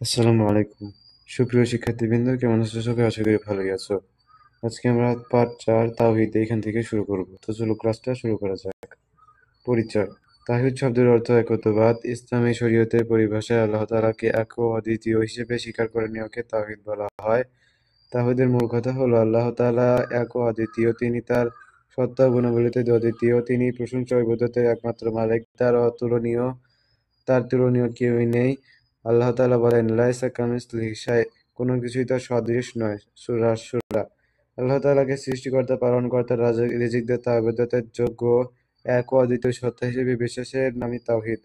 আসসালামু আলাইকুম। সুপ্রিয় শিক্ষার্থীবৃন্দ, কেমন আছো সবাই? আশা করি ভালোই আছো। আজকে আমরা পার্ট ৪ তাওহীদ এখান থেকে শুরু করব। তো চলো ক্লাসটা শুরু করা যাক। পরিচয়। তাওহীদ শব্দের অর্থ একত্ববাদ। ইসলামী শরীয়তের পরিভাষায় আল্লাহ তাআলাকে এক ও অদ্বিতীয় হিসেবে স্বীকার করে নেওয়াকে তাওহীদ বলা হয়। তাওহীদের মূল কথা হলো আল্লাহ তাআলা এক ও অদ্বিতীয়। তিনি তার সত্তা ও গুণাবলীতে অদ্বিতীয়। তিনি প্রশংসা ও ইবাদতের একমাত্র মালিক। তার তুলনীয় কেউই নেই। আল্লাহ তাআলা বলেন, লাইসা কামিসলিহি শাই, কোনো কিছুই তার সদৃশ নয়। সূরা আশ-শূরা। আল্লাহ তাআলাকে সৃষ্টিকর্তা, পালনকর্তা, রিজিকদাতা, ইবাদতের যোগ্য এক ও অদ্বিতীয় সত্তা হিসেবে বিশ্বাসের নামই তাওহীদ।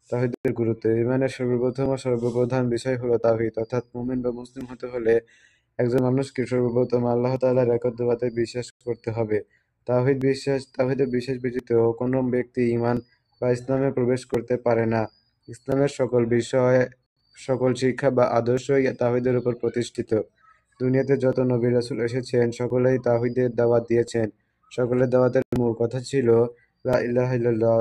তাওহীদের গুরুত্ব। ঈমানের সর্বপ্রথম ও সর্বপ্রধান বিষয় হলো তাওহীদ, অর্থাৎ মুমিন বা মুসলিম হতে হলে একজন মানুষকে সর্বপ্রথম আল্লাহ তাআলার একত্ববাদে বিশ্বাস করতে হবে। তাওহীদের বিশ্বাস ব্যতীত কোনো ব্যক্তি ঈমান বা ইসলামে প্রবেশ করতে পারে না। ইসলামের সকল বিষয়, সকল শিক্ষা বা আদর্শই তাওহীদের উপর প্রতিষ্ঠিত। দুনিয়াতে যত নবী রাসূল এসেছেন সকলেই তাওহীদের দাওয়াত দিয়েছেন। সকলের দাওয়াতের মূল কথা ছিল লা ইলাহা ইল্লাল্লাহ,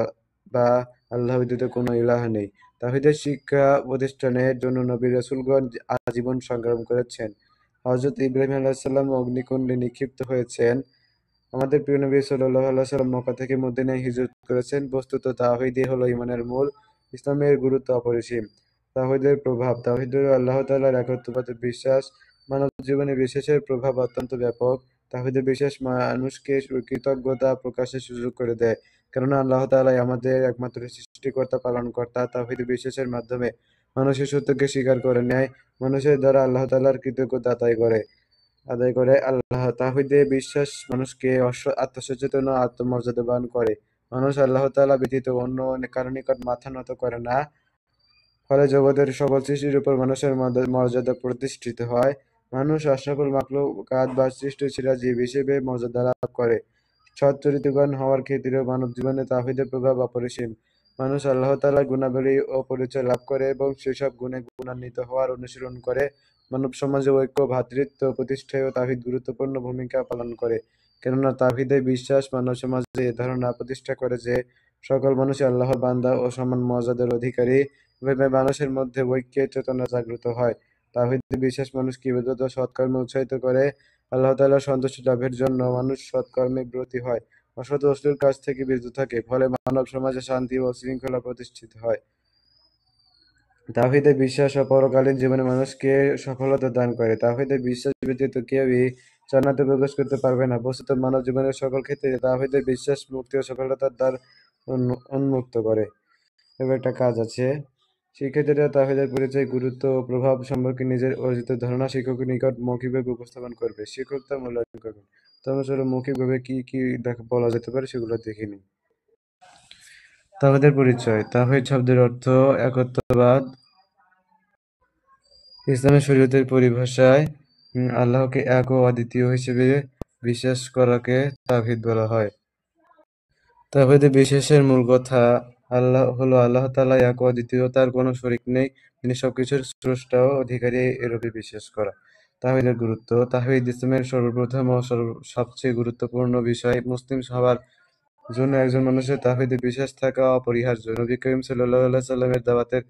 বা আল্লাহ ব্যতীত কোনো ইলাহ নেই। তাওহীদের শিক্ষা প্রতিষ্ঠানের জন্য নবী রাসূলগণ আজীবন সংগ্রাম করেছেন। হযরত ইব্রাহিম আলাইহিস সালাম অগ্নিকুণ্ডে নিক্ষিপ্ত হয়েছেন। আমাদের প্রিয় নবী সাল্লাল্লাহু আলাইহি ওয়াসাল্লাম মক্কা থেকে মদিনায় হিজরত করেছেন। বস্তুত তাওহীদই হলো ঈমানের মূল। ইসলামের গুরুত্ব অপরিসীম। তাওহীদের প্রভাব। তাওহীদ হলো আল্লাহ তাআলার একত্ববাদে বিশ্বাস। মানব জীবনে বিশ্বাসের প্রভাব অত্যন্ত ব্যাপক। তাওহীদের বিশ্বাস মানুষকে কৃতজ্ঞতা প্রকাশের সুযোগ করে দেয়। কেননা আল্লাহ তাআলাই আমাদের একমাত্র সৃষ্টিকর্তা, পালনকর্তা। তাওহীদ বিশ্বাসের মাধ্যমে মানুষের সত্যকে স্বীকার করে নেয়। মানুষের দ্বারা আল্লাহ তাআলার কৃতজ্ঞতা আদায় করে। তাওহীদে বিশ্বাস মানুষকে আত্মসচেতন ও আত্মমর্যাদাবান করে। মানুষ আল্লাহ তাআলা ব্যতীত অন্য কারো নিকট মাথা নত করে না। ফলে জগতের সকল সৃষ্টির উপর মানুষের মর্যাদা প্রতিষ্ঠিত হয়। মানুষ আশরাফুল মাখলুকাত বা সৃষ্ট সেরা জীব হিসেবে মর্যাদা লাভ করে। সৎ চরিত্রবান হওয়ার ক্ষেত্রেও মানব জীবনে তাওহীদের প্রভাব অপরিসীম। মানুষ আল্লাহ তাআলার গুণাবলী ও পরিচয় লাভ করে এবং সেসব গুণে গুণান্বিত হওয়ার অনুশীলন করে। মানব সমাজে ঐক্য, ভ্রাতৃত্ব প্রতিষ্ঠায়ও তাওহীদ গুরুত্বপূর্ণ ভূমিকা পালন করে। কেননা তাওহীদে বিশ্বাস মানব সমাজে এ ধারণা প্রতিষ্ঠা করে যে সকল মানুষই আল্লাহর বান্দা ও সমান মর্যাদার অধিকারী। এভাবে মানুষের মধ্যে ঐক্যের চেতনা জাগ্রত হয়। তাওহীদের বিশ্বাস মানুষকে ইবাদত ও সৎকর্মে উৎসাহিত করে। আল্লাহ তাআলার সন্তুষ্টি লাভের জন্য মানুষ সৎকর্মে ব্রতী হয়, অসৎ ও অশ্লীল কাজ থেকে বিরত থাকে। ফলে মানব সমাজে শান্তি ও শৃঙ্খলা প্রতিষ্ঠিত হয়। তাওহীদের বিশ্বাস ও পরকালীন জীবনে মানুষকে সফলতা দান করে। তাওহীদের বিশ্বাস ব্যতীত কেউই জান্নাতে প্রবেশ করতে পারবে না। বস্তুত মানব জীবনের সকল ক্ষেত্রে তাওহীদের বিশ্বাস মুক্তি ও সফলতার দ্বার উন্মুক্ত করে। এবার একটা কাজ আছে। শিক্ষার্থীরা তাওহীদের পরিচয়, গুরুত্ব ও প্রভাব সম্পর্কে নিজের অর্জিত ধারণা শিক্ষকের নিকট মৌখিকভাবে উপস্থাপন করবে। শিক্ষক তা মূল্যায়ন করবেন। তো আমরা চলো মৌখিকভাবে কি কি বলা যেতে পারে সেগুলো দেখে নিই। তাওহীদের পরিচয়। তাওহীদ শব্দের অর্থ একত্ববাদ। ইসলামের শরীয়তের পরিভাষায় আল্লাহকে এক ও অদ্বিতীয় হিসেবে বিশ্বাস করাকে তাওহীদ বলা হয়। তাওহীদে বিশ্বাসের মূল কথা আল্লাহ তাআলা এক ও অদ্বিতীয়, তার কোনো শরীক নেই। তিনি সবকিছুর স্রষ্টা ও অধিকারী, এরূপে বিশ্বাস করা। তাওহীদের গুরুত্ব। তাওহীদ ইসলামের সর্বপ্রথম ও সবচেয়ে গুরুত্বপূর্ণ বিষয়। মুসলিম হবার জন্য একজন মানুষের তাওহীদে বিশ্বাস থাকা অপরিহার্য। নবী করিম সাল্লাল্লাহু আলাইহি সাল্লামের দাওয়াতের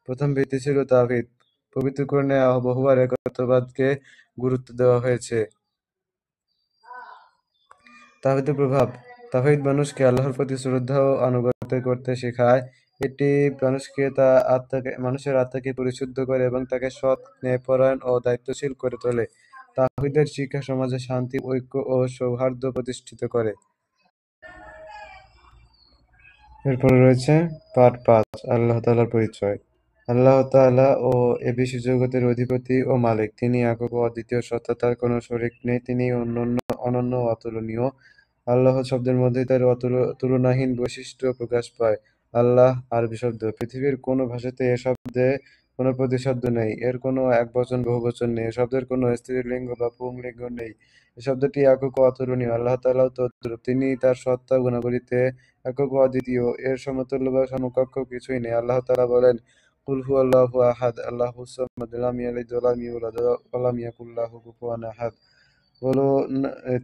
প্রথম ভিত্তি ছিল তাওহীদ। পবিত্র কোরআনে বহুবার একত্ববাদকে গুরুত্ব দেওয়া হয়েছে। তাওহীদের প্রভাব। তাওহীদ মানুষকে আল্লাহর প্রতি শ্রদ্ধা ও আনুগত্য করতে শেখায়। এটি মানুষের আত্মাকে পরিশুদ্ধ করে এবং তাকে সৎ, ন্যায়পরায়ণ ও দায়িত্বশীল করে তোলে। তাওহীদের শিক্ষা সমাজে শান্তি, ঐক্য ও সৌহার্দ্য প্রতিষ্ঠিত করে। এরপরে রয়েছে পার্ট ৫, আল্লাহ তাআলার পরিচয়। আল্লাহ তাআলা এ বিশ্ব জগতের অধিপতি ও মালিক। তিনি একক ও অদ্বিতীয় সত্তা, তার কোনো শরীক নেই। তিনি অনন্য ও অতুলনীয়। আল্লাহ শব্দের মধ্যেই তার তুলনাহীন বৈশিষ্ট্য প্রকাশ পায়। আল্লাহ আরবি শব্দ। পৃথিবীর কোনো ভাষাতে এ শব্দে কোনো প্রতিশব্দ নেই। এর কোনো একবচন বহুবচন নেই। এ শব্দের কোনো স্ত্রীলিঙ্গ বা পুংলিঙ্গ নেই। এ শব্দটি একক ও অতুলনীয়। আল্লাহ তাআলাও তদ্রূপ। তিনি তার সত্তা ও গুণাবলীতে একক ও অদ্বিতীয়। এর সমতুল্য বা সমকক্ষ কিছুই নেই। আল্লাহ তাআলা বলেন, কুল হুয়াল্লাহু আহাদ, আল্লাহুস সামাদ, লাম ইয়ালিদ ওয়া লাম ইউলাদ ওয়া লাম ইয়াকুল লাহু কুফুয়ান আহাদ। বলুন,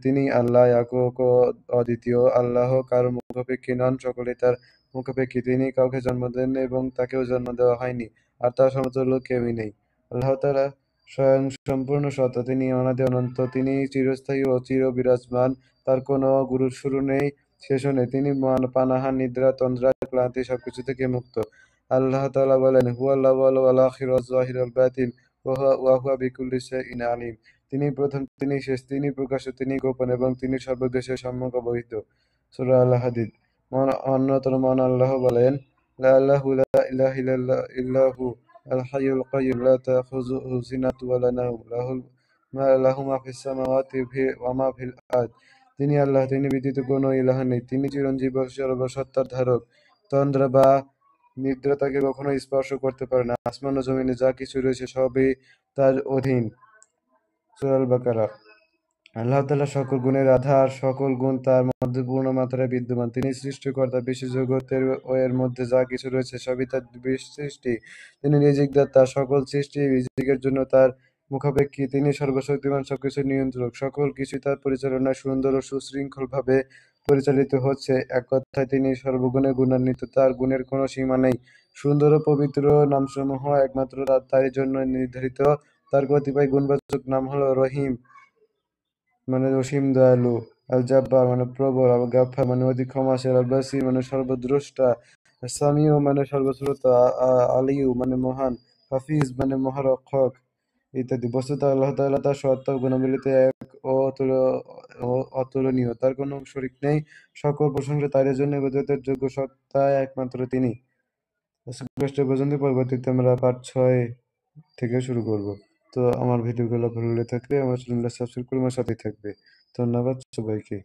তিনি আল্লাহ একক ও অদ্বিতীয়। আল্লাহ কারো মুখাপেক্ষী নন, সকলেই তার মুখাপেক্ষী। তিনি কাউকে জন্ম দেননি এবং তাকেও জন্ম দেওয়া হয়নি, আর তার সমতুল্য কেউই নেই। আল্লাহ তাআলা স্বয়ং সম্পূর্ণ সত্তা, তিনি অনাদি অনন্ত, তিনি চিরস্থায়ী ও চির বিরাজমান। তার কোনো শুরু নেই, শেষও নেই। তিনি পানাহার, নিদ্রা, তন্দ্রা, ক্লান্তি সবকিছু থেকে মুক্ত। আল্লাহ তাআলা বলেন, হুয়াল আউয়াল ওয়াল আখির ওয়াজ যাহির ওয়াল বাতিন ওয়া হুয়া বিকুল্লি শাইইন আলিম। তিনি প্রথম, তিনি শেষ, তিনি প্রকাশ্য, তিনি গোপন এবং তিনি সর্বদেশে সম্যক অবহিত। সূরা আল হাদিদ। অন্যতর মহান আল্লাহ বলেন, লা ইলাহা ইল্লাহু আল হাইয়ুল কাইয়্যুম লা তাখুযুহু সিনাতুন ওয়া লা নাওম লাহু মা ফিস সামাওয়াতি ওয়া মা ফিল আরদ। তিনি আল্লাহ, তিনি ব্যতীত কোনো ইলাহ নেই। তিনি চিরঞ্জীব ও সর্বসত্তার ধারক। তন্দ্রা বা নিদ্রা তাকে কখনো স্পর্শ করতে পারে না। আসমান ও জমিনে যা কিছু রয়েছে সবই তার অধীন। সূরা আল বাকারা। আল্লাহ তাআলা সকল গুণের আধার, সকল গুণ তার মধ্যে পূর্ণ মাত্রায় বিদ্যমান। তিনি সৃষ্টিকর্তা, বিশ্ব জগতের ও এর মধ্যে যা কিছু রয়েছে সবই তার সৃষ্টি। তিনি রিজিক দাতা, সকল সৃষ্টি রিজিকের জন্য তার মুখাপেক্ষী। তিনি সর্বশক্তিমান, সবকিছুর নিয়ন্ত্রক। সকল কিছুই তার পরিচালনায় সুন্দর ও সুশৃঙ্খলভাবে পরিচালিত হচ্ছে। এক কথায় তিনি সর্বগুণে গুণান্বিত, তার গুণের কোনো সীমা নেই। সুন্দর ও পবিত্র নামসমূহ একমাত্র তারই জন্য নির্ধারিত। তার কতিপয় গুণবাচক নাম হলো রহিম মানে অসীম দয়ালু, আল জাব্বার মানে প্রবল, আল গাফফার মানে অধিক ক্ষমাশীল, আল বাসির মানে সর্বদ্রষ্টা, সামিউ মানে সর্বশ্রোতা, আলিয়ু মানে মহান, হাফিজ মানে মহারক্ষক ইত্যাদি। বস্তুত আল্লাহ তাআলা তার সত্তা ও গুণাবলীতে এক ও অতুলনীয়। তার কোনো শরীক নেই। সকল প্রশংসা তারই জন্য, ইবাদতের যোগ্য সত্তা একমাত্র তিনি। কষ্ট পর্যন্ত, পরবর্তীতে আমরা পার্ট 6 থেকে শুরু করব। তো আমার ভিডিওগুলো ভালো লেগে থাকলে আমার চ্যানেলটা সাবস্ক্রাইব করে আমার সাথেই থাকবে। ধন্যবাদ সবাইকে।